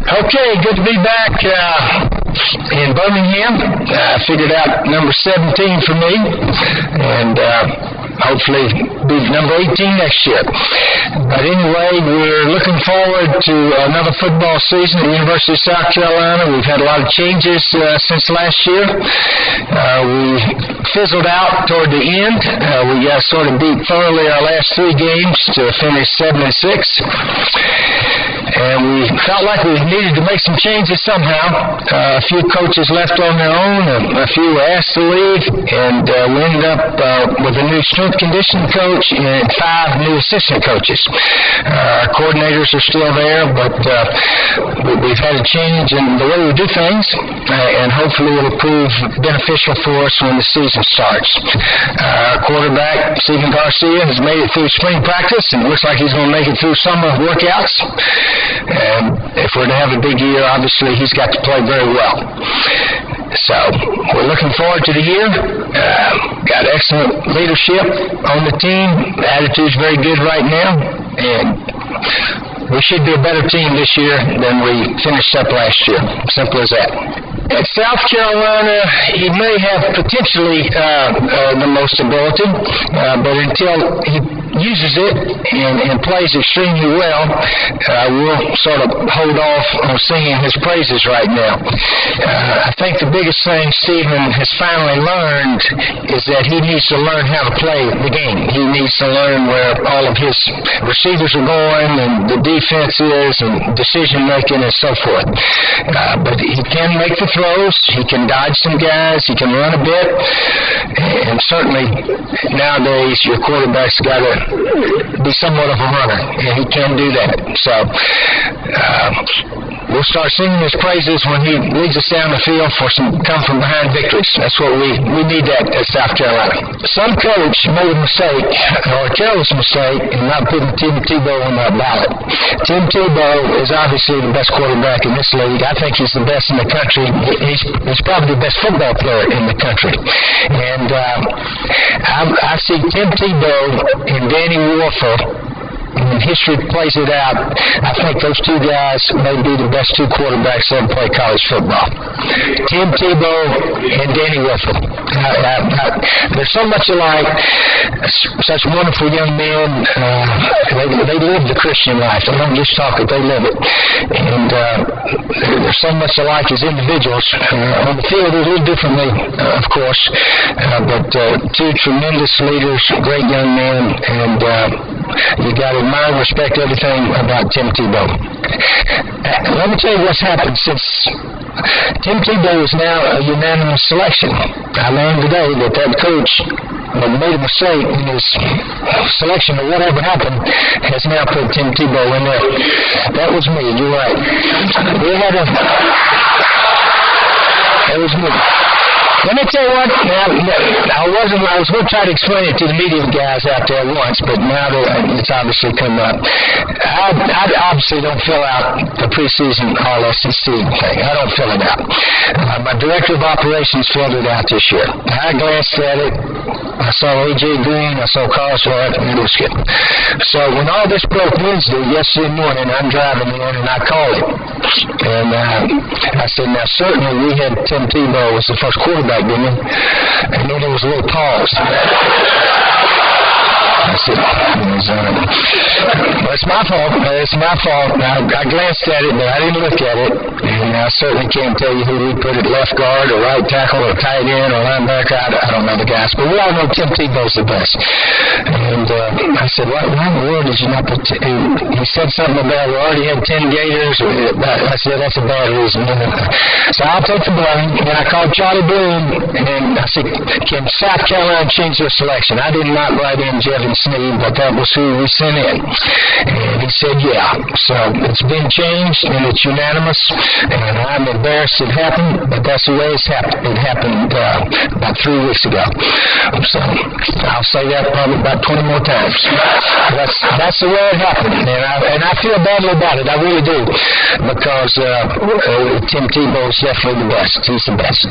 Okay, good to be back in Birmingham. I figured out number 17 for me, and hopefully be number 18 next year. But anyway, we're looking forward to another football season at the University of South Carolina. We've had a lot of changes since last year. We fizzled out toward the end. We got sort of beat thoroughly our last 3 games to finish 7-6. And we felt like we needed to make some changes somehow. A few coaches left on their own, a few were asked to leave, and we ended up with a new strength conditioning coach and 5 new assistant coaches. Our coordinators are still there, but we've had a change in the way we do things, and hopefully it'll prove beneficial for us when the season starts. Our quarterback, Stephen Garcia, has made it through spring practice, and it looks like he's going to make it through summer workouts. And if we're to have a big year, obviously he's got to play very well. So we're looking forward to the year. Got excellent leadership on the team. The attitude's very good right now, and we should be a better team this year than we finished up last year. Simple as that. At South Carolina, he may have potentially the most ability, but until he uses it and plays extremely well, we'll sort of hold off on singing his praises right now. I think the biggest thing Stephen has finally learned is that he needs to learn how to play the game. He needs to learn where all of his receivers are going and the defense is and decision-making and so forth. But he can make the throws. He can dodge some guys. He can run a bit. And certainly nowadays your quarterback's got to be somewhat of a runner, and he can do that. So we'll start singing his praises when he leads us down the field for some come-from-behind victories. That's what we need that at South Carolina. Some coach made a mistake, or a careless mistake, in not putting Tim Tebow on that ballot. Tim Tebow is obviously the best quarterback in this league. I think he's the best in the country. He's probably the best football player in the country. And I see Tim Tebow and Danny Warfel. When history plays it out, I think those 2 guys may be the best 2 quarterbacks that ever play college football. Tim Tebow and Danny Warfel. They're so much alike, such wonderful young men. They live the Christian life. They don't just talk it, they live it. And they're so much alike as individuals. On the field, they're a little differently, of course. But 2 tremendous leaders, great young men, and you got to admire and respect everything about Tim Tebow. Let me tell you what's happened since Tim Tebow is now a unanimous selection. I learned today that coach made a mistake in his selection or whatever happened has now put Tim Tebow in there. That was me, you're right. That was me. Let me tell you what, I was going to try to explain it to the media guys out there once, but now that it's obviously come up. I obviously don't fill out the preseason All-SEC thing. I don't fill it out. My director of operations filled it out this year. I glanced at it. I saw A.J. Green. I saw Carswell, and it was good. So when all this broke Wednesday, yesterday morning, I'm driving in, and I called him. And I said, now certainly we had Tim Tebow as the first quarterback, didn't we? And then there was a little pause. I said, well, it's my fault. It's my fault. I glanced at it, but I didn't look at it. And I certainly can't tell you who we put at left guard or right tackle or tight end or linebacker. I don't know the guys. But we all know Tim Tebow's the best. And I said, why in the world did you not put he said something about we already had 10 Gators. I said, that's a bad reason. So I'll take the blame. And I called Charlie Bloom, and I said, can South Carolina change their selection? I did not write in Jevin Sneed, but that was who we sent in. And he said, yeah. So it's been changed, and it's unanimous. And I'm embarrassed it happened, but that's the way it's happened. It happened about 3 weeks ago. So I'll say that probably about 20 more times. That's the way it happened. And I feel badly about it. I really do. Because Tim Tebow is definitely the best. He's the best.